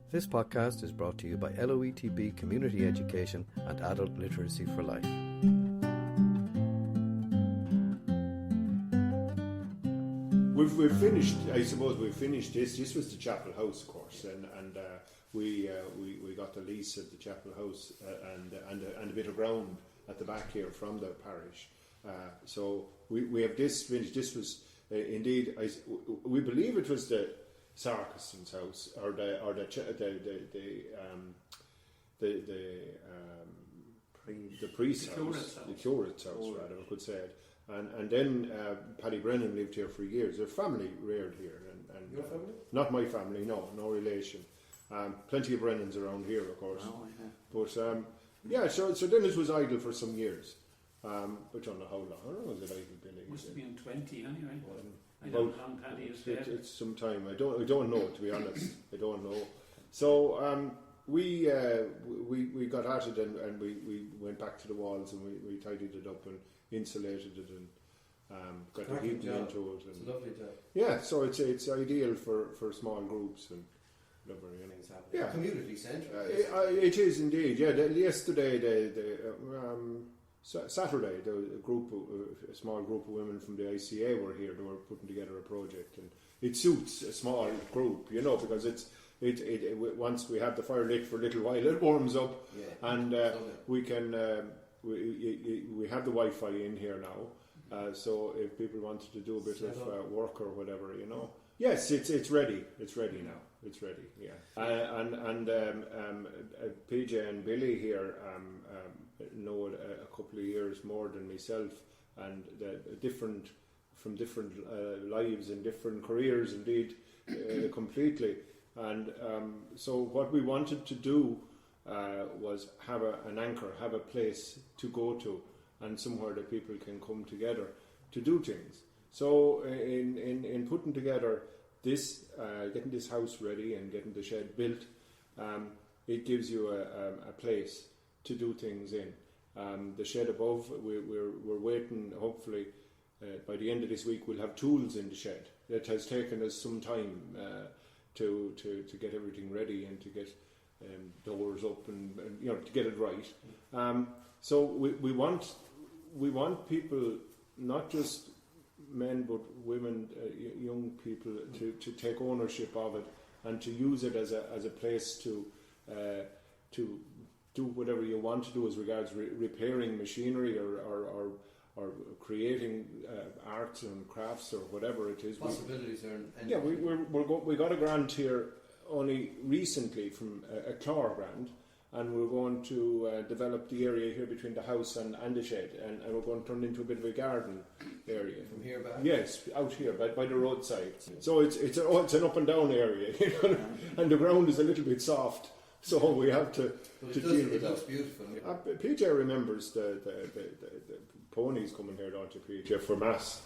This podcast is brought to you by LOETB Community Education and Adult Literacy for Life. We've finished. I suppose we've finished this. This was the Chapel House, of course, and we got the lease of the Chapel House and a bit of ground at the back here from the parish. So we have this finished. This was indeed. We believe it was the Sarkison's house or the priest's house, the curate's house, rather, I could say it. And then Paddy Brennan lived here for years. Their family reared here. And your family? Not my family, no relation. Plenty of Brennans around here, of course. Oh, yeah. But so then it was idle for some years. But I don't know how long. I don't know, was it idle, Billy? Must have been 20 anyway. I About, don't know how long Paddy is dead. It's some time. I don't know, to be honest. I don't know. So we got at it and we went back to the walls and we tidied it up and insulated it and got the heating into it. And it's a lovely job. Yeah, so it's ideal for small groups and whatever. You know. Yeah, community centre. It is indeed. Yeah, yesterday, Saturday, a small group of women from the ICA were here. They were putting together a project, and it suits a small group, you know, because it once we have the fire lit for a little while, it warms up, and we can we have the Wi-Fi in here now, so if people wanted to do a bit of work or whatever, you know, yes, it's ready. It's ready now. It's ready. Yeah, and PJ and Billy here know a couple of years more than myself, and different lives and different careers, indeed, completely. And so what we wanted to do was have an anchor, have a place to go to, and somewhere that people can come together to do things. So in putting together this, getting this house ready and getting the shed built, it gives you a place to do things in. The shed above, we're waiting, hopefully by the end of this week we'll have tools in the shed. It has taken us some time to get everything ready and to get doors up and you know, to get it right. So we want people, not just men but women, young people, to take ownership of it and to use it as a place to do whatever you want to do as regards repairing machinery or creating arts and crafts or whatever it is. Possibilities are endless. Yeah, we got a grant here only recently from a Clore grant, and we're going to develop the area here between the house and the shed, and we're going to turn it into a bit of a garden area. From here back? Yes, out here by the roadside. So it's an up and down area, you know, and the ground is a little bit soft. So we have to deal with it that. Looks beautiful. PJ remembers the ponies coming here, don't you, PJ, for Mass?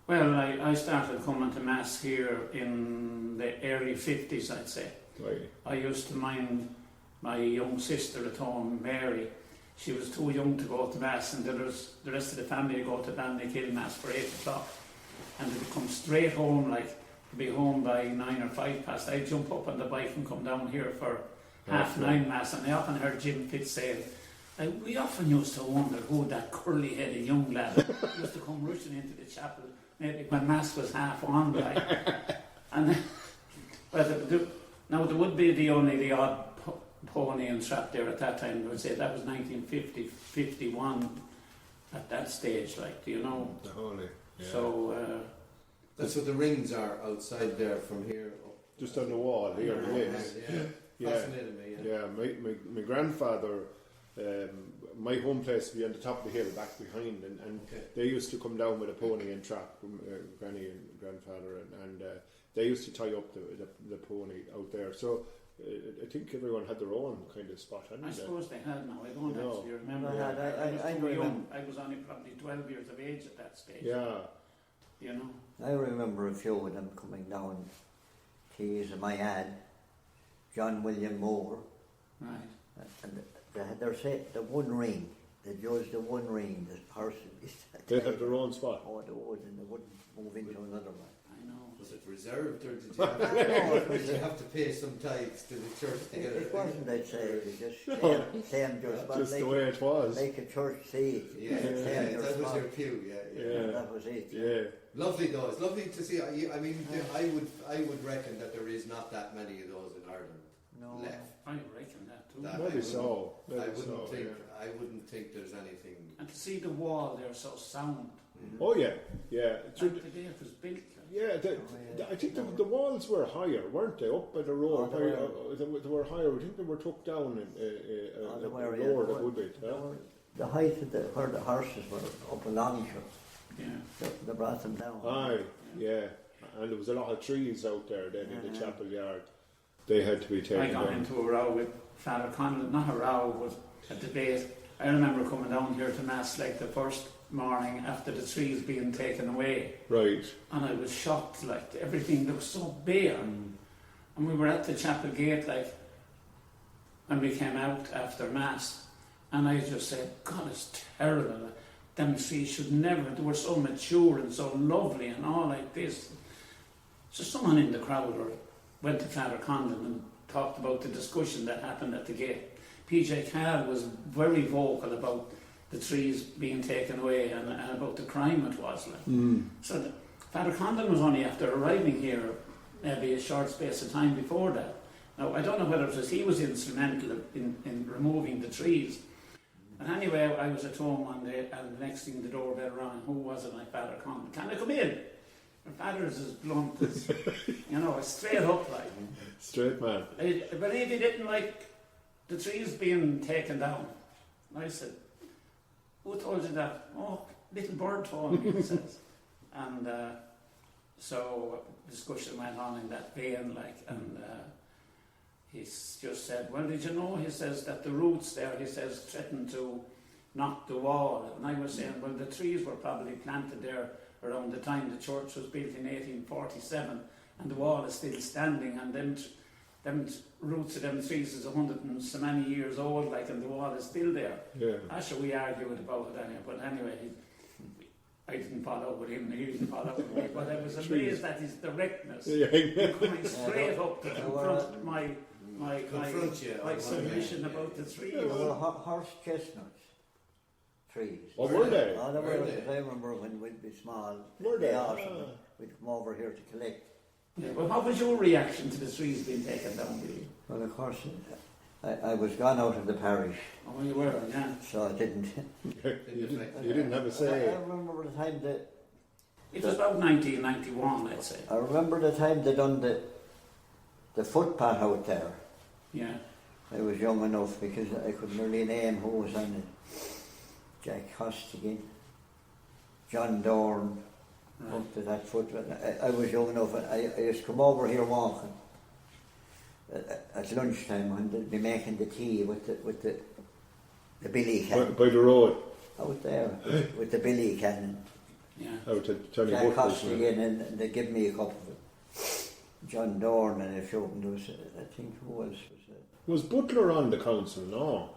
Well, I started coming to Mass here in the early 50s, I'd say. Right. I used to mind my young sister at home, Mary. She was too young to go to Mass, and the rest of the family would go to Ballykill Mass for 8 o'clock. And they'd come straight home, like, to be home by 9 or 5 past. I'd jump up on the bike and come down here for 9:30 Mass, and I often heard Jim Fitz say, we often used to wonder who that curly-headed young lad used to come rushing into the chapel, maybe when Mass was half on, like. And now there would be the odd pony and trap there at that time. I would say that was 1950, 51 at that stage, like, do you know? The Holy. Yeah. So that's what the rings are outside there from here. Just on the wall here. Yes. Yeah. Fascinated me. Yeah. My grandfather, my home place would be on the top of the hill back behind, and they used to come down with a pony and trap, granny and grandfather, and they used to tie up the pony out there. So I think everyone had their own kind of spot, hadn't they? I suppose they had now. I don't actually remember. I was only probably 12 years of age at that stage. Yeah. You know? I remember a few of them coming down to use my ad, John William Moore. Right. And the one ring, they used the one ring, this person. They had their own spot. Oh, they would, and they wouldn't move into another one. know. Was it reserved, or did you have to pay some tithes to the church to get It wasn't, I'd say, it was just same Just the way it was. like a church seat. Yeah, that was your pew, Yeah. That was it. Yeah. Lovely though, it's lovely to see. I mean, I would reckon that there is not that many of those in Ireland No. left. I reckon that too. That Maybe so. Maybe I wouldn't so, think. yeah. I wouldn't think there's anything. And to see the wall there so sound. Oh yeah, yeah. Like the day it was built. Yeah, I think the walls were higher, weren't they? Up by the road, they were higher. I think they were took down lower than would be. The height of where the horses were up along you. Yeah. They brought them down. Aye, yeah. And there was a lot of trees out there then in the chapel yard. They had to be taken I got down. into a row with Father Conlon, not a row, but a debate. I remember coming down here to Mass like the first morning after the trees being taken away. Right. And I was shocked, like everything looked so bare. And we were at the chapel gate, like, and we came out after Mass. And I just said, God, it's terrible. Them trees should never, they were so mature and so lovely and all like this. So someone in the crowd went to Father Condon and talked about the discussion that happened at the gate. PJ Cahill was very vocal about the trees being taken away and about the crime it was. Like. So Father Condon was only after arriving here maybe a short space of time before that. Now, I don't know whether it was he was instrumental in removing the trees. And anyway, I was at home one day, and the next thing the doorbell rang. Who was it? My Father Condon. Can I come in? My father is as blunt as, straight up like. Straight man. I believe he didn't like the trees being taken down. I said, who told you that? Oh, little bird told me, he says. And so discussion went on in that vein, like, and he just said, well, did you know, he says, that the roots there, he says, threatened to knock the wall. And I was saying, well, the trees were probably planted there around the time the church was built in 1847, and the wall is still standing, and them roots of them trees is 100 and so many years old, like, and the wall is still there. Yeah. Actually, we argued about it anyway, but anyway, I didn't follow with him, he didn't follow with me, but I was amazed at his directness, coming straight up to confront my submission about the trees. There were horse chestnuts trees. Oh, were they? Oh, they were. I remember when we'd be small. Were they? We'd come over here to collect. Yeah, well, what was your reaction to the trees being taken down, Billy? Well, of course, I was gone out of the parish. Oh, you were, yeah. So I didn't. You didn't have a say. I remember the time that. It was about 1991, I'd say. I remember the time they done the footpath out there. Yeah. I was young enough because I could nearly name who was on it. Jack Costigan, John Dorn, up to that footpath. I was young enough, and I used to come over here walking at lunchtime when they'd be making the tea with the billy can. By the road. Out there, with the billy cannon. Yeah. Out to Tony Jack Butler's. Costigan, and they give me a cup of it. John Dorn and a few of them. There was, I think, who was it? Was Butler on the council? No.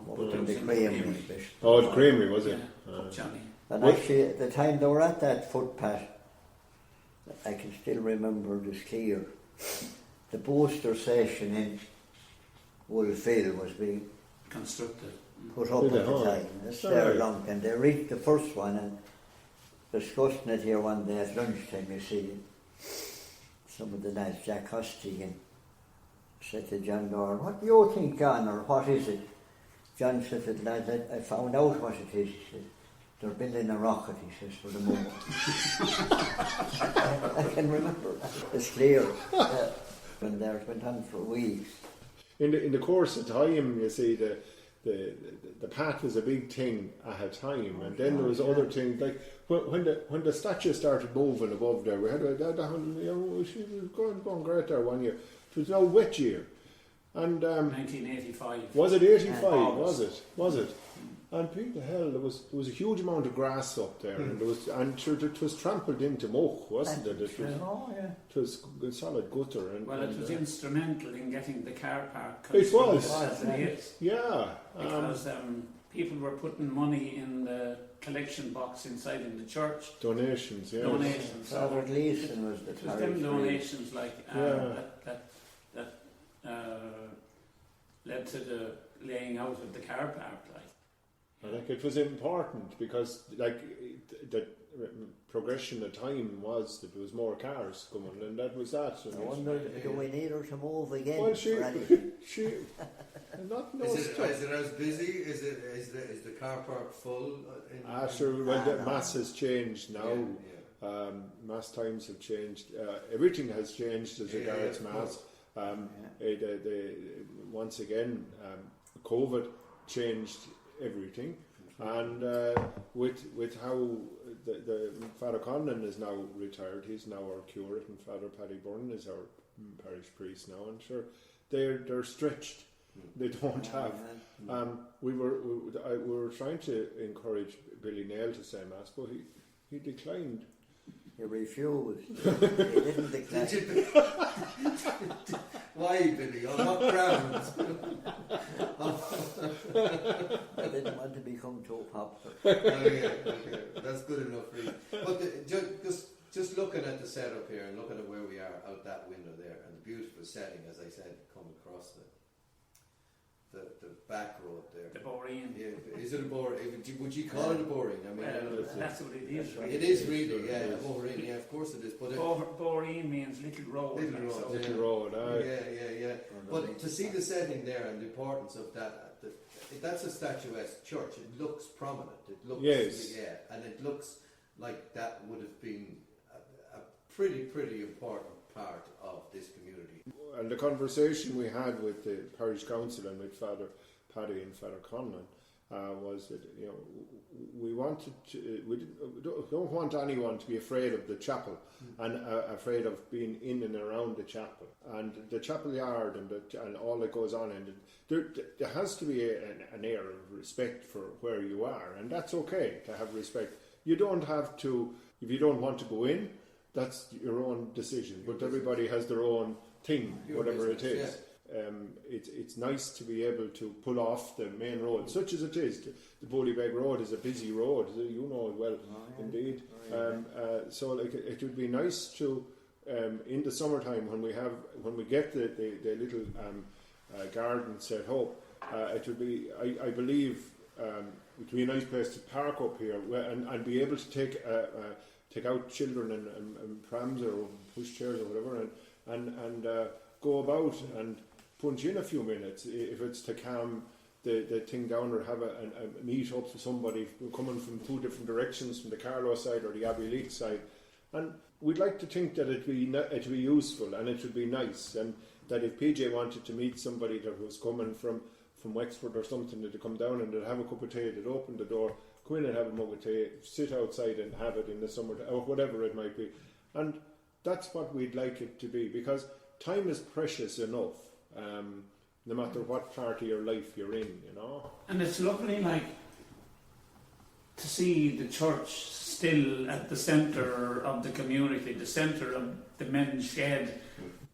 What was in the creamery bit. Oh, the creamery, was it? Johnny. And actually, at the time they were at that footpath, I can still remember this clear. The booster station in Woolfield was being constructed. put up at the time. It's there long, and they reached the first one and discussing it here one day at lunchtime. You see, some of the lads, Jack Costigan, said to John Dorn, "What do you think, John, or what is it?" John said to the lads, "I found out what it is." He said, "They're building a rocket," he says, "for the moon." I can remember that. It's clear. When there went on for weeks. In the course of time, you see, the path was a big thing at a time, and then there was other things like when the statue started moving above there. We had she was going great there one year. It was now wet year, and 1985. was it 85? Was it? And Peter Hell, there was a huge amount of grass up there, and it was trampled into muck, wasn't it? It was a solid gutter. It was instrumental in getting the car park. It was. As it is. Yeah. Because people were putting money in the collection box inside in the church. Donations, yeah. Donations. Father Gleason was the It was them donations that led to the laying out of the car park. Like it was important because the progression of time was that there was more cars coming, and that was that. I wonder, do we need her to move again? Well, she not no Is it stuff. as busy? Is the car park full? Sure. Well, the mass has changed now. Yeah. Mass times have changed. Everything has changed as regards mass. Once again, COVID changed everything, and with how the Father Conlon is now retired, he's now our curate, and Father Paddy Byrne is our parish priest now, and sure they're stretched. They don't have. We were trying to encourage Billy Nail to say mass, but he declined. He refused. He didn't decline. Why, Billy? On what grounds? I didn't want to become too popular. Okay. That's good enough for you. But just looking at the setup here and looking at where we are out that window there, and the beautiful setting, as I said, coming across the back road there. The Boreen. Yeah, is it a Boreen? Would you call it a Boreen? I mean, that's what it is. Right? It is really, a Boreen. Yeah, of course it is. But Boreen means little road. Little road. Yeah. But to see the setting there and the importance of that, that's a statuesque church. It looks prominent. It looks, and it looks like that would have been a pretty important part of this community. And the conversation we had with the parish council and with Father Paddy and Father Conlon was that we don't want anyone to be afraid of the chapel and afraid of being in and around the chapel and the chapel yard and all that goes on in it. There has to be an air of respect for where you are, and that's okay to have respect. You don't have to, if you don't want to go in, that's your own decision, but everybody has their own thing, whatever it is. It's nice to be able to pull off the main road, such as it is. The Bowleybeg Road is a busy road, you know it well, indeed. So it would be nice to, in the summertime when we get the little garden set up, it would be, I believe, it would be a nice place to park up here and be able to take out children and prams or push chairs or whatever and go about and punch in a few minutes if it's to calm the thing down or have a meet up for somebody coming from two different directions, from the Carlow side or the Abbey side. And we'd like to think that it'd be useful and it would be nice, and that if PJ wanted to meet somebody that was coming from Wexford or something, that to come down and they'd have a cup of tea, they'd open the door, go in and have a mug of tea, sit outside and have it in the summer or whatever it might be. And that's what we'd like it to be, because time is precious enough, no matter what part of your life you're in, And it's lovely, to see the church still at the centre of the community, the centre of the men's shed.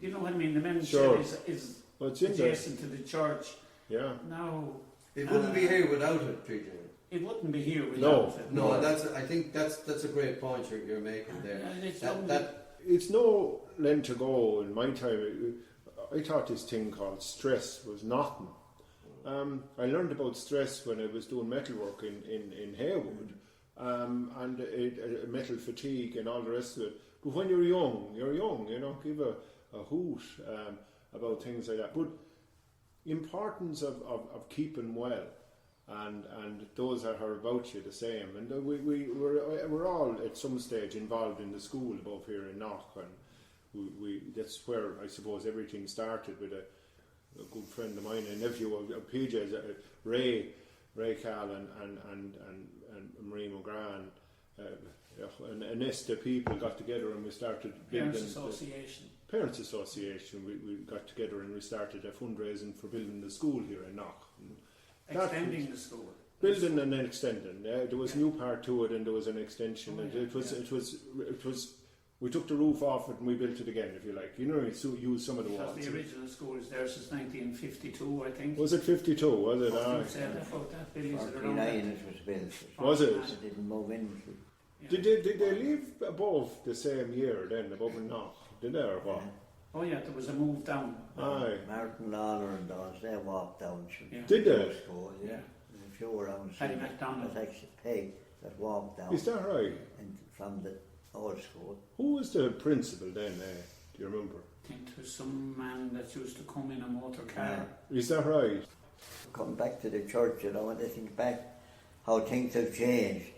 You know what I mean? The men's shed is adjacent to the church. Yeah. Now, it wouldn't be here without it, PJ. It wouldn't be here without it. No, I think that's a great point you're making there. It's no length ago in my time, I thought this thing called stress was nothing. I learned about stress when I was doing metalwork in Haywood, and metal fatigue and all the rest of it. But when you're young, give a hoot about things like that. But importance of keeping well, and those that are about you the same. And we're all at some stage involved in the school above here in Knock, and we that's where I suppose everything started with a good friend of mine, a nephew of PJ's, Ray Carl and Marie McGrath, and a nest of people got together and we started building Parents Association. We got together and we started a fundraising for building the school here in Knock. Extending the school. Building and then extending. There was a new part to it, and there was an extension. It was We took the roof off it and we built it again, if you like. You know, we used some of the walls. The original school is there since 1952, I think. Was it 52? Was it? I said about that building. 49 it was built. Was it? It didn't move in. Yeah. Did they leave above the same year then, above and knock? Did they or what? Oh yeah, there was a move down. Aye. Martin Lawler and those, they walked down. Did they? School, yeah. A few around. Paddy MacDonald. That's actually Peg that walked down. Is that right? And from the old school. Who was the principal then? Do you remember? I think there was some man that used to come in a motor car. Is that right? Come back to the church, you know, when I think back how things have changed.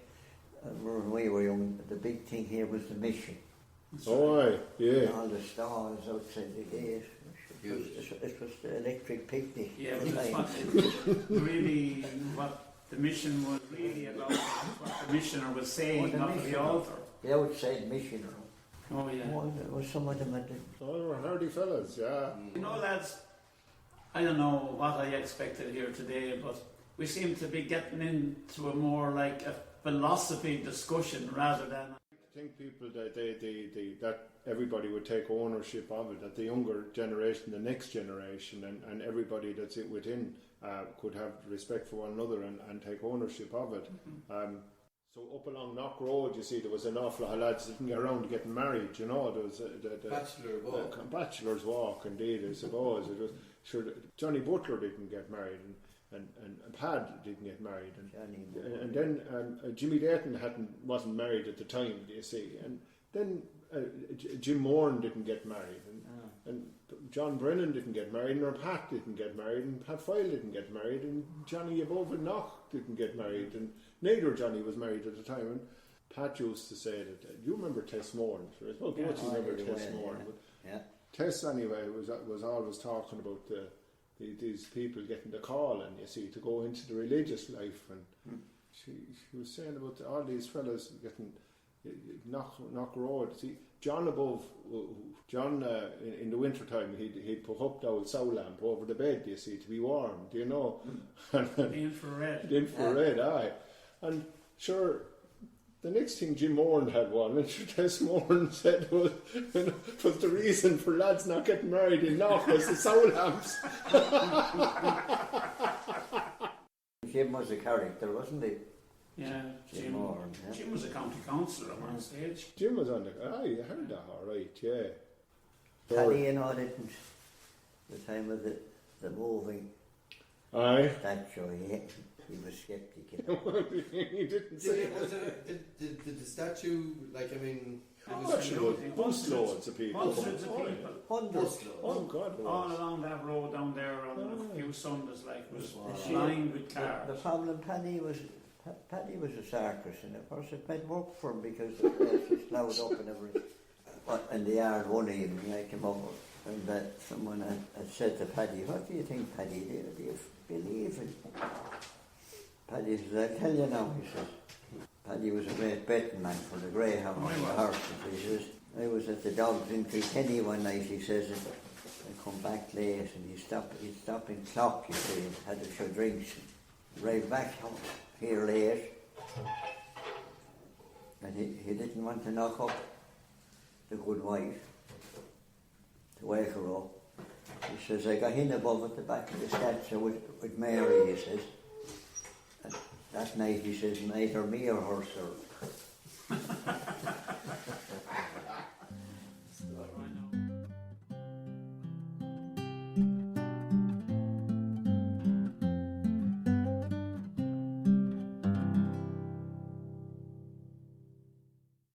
When we were young, the big thing here was the mission. Aye, yeah. All the stalls outside the gate. It was the electric picnic. Yeah, but really what the mission was really about, what the missioner was saying up at the altar. The outside missioner. Oh yeah. Well, there was some of them at the... Oh, they were hardy fellas, yeah. You know, lads, I don't know what I expected here today, but we seem to be getting into a more like a philosophy discussion rather than... I think people that that everybody would take ownership of it, that the younger generation, the next generation, and everybody that's within could have respect for one another and take ownership of it. Mm-hmm. So up along Knock Road, you see, there was an awful lot of lads that didn't get around to getting married, you know. There was the Bachelor's Walk, indeed, I suppose. It was, sure, Johnny Butler didn't get married, and Pad didn't get married, and then Jimmy Dayton wasn't married at the time, you see, and then Jim Moran didn't get married, and John Brennan didn't get married, nor Pat didn't get married, and Pat Foyle didn't get married, and Johnny above and Knock didn't get married, and neither Johnny was married at the time. And Pat used to say that, you remember Tess Moran, I suppose you remember Tess Moran. Yeah. Tess anyway was always talking about these people getting the call, and you see, to go into the religious life, and she was saying about all these fellas getting Knock Road. See, John in the winter time he'd put up the old sow lamp over the bed, you see, to be warm, do you know? The infrared. The infrared, aye. And sure, the next thing Jim Moran had one, and Tess Moran said was the reason for lads not getting married in Knock was the sow lamps. Jim was a character, wasn't he? Yeah, Jim Moran. Yeah. Jim was a county councillor on stage. Jim was on the... I heard that all right, yeah. Paddy, you know, didn't... The time of the moving... Aye. Statue, he was sceptic. He didn't say it. Did the statue, like, I mean... Busloads of people. Hundreds of people. Hundreds. Oh, God. All along that road down there on a few Sundays, like, was lined with cars. The problem, Paddy was a circus, and of course it made work for him because the place was loud up and everything. But in the yard one evening I came over and someone had said to Paddy, "What do you think, Paddy? Do you believe in?" Paddy says, "I'll tell you now," he says. Paddy was a great betting man for the greyhound and the horses. He says, "I was at the dogs in Kilkenny one night," he says, "and I come back late and he'd stop in Clock, you see, and had a few drinks. Right back home here late, and he didn't want to knock up the good wife to wake her up. He says, I got in above at the back of the statue with Mary," he says. And that night, he says, neither me or her, sir,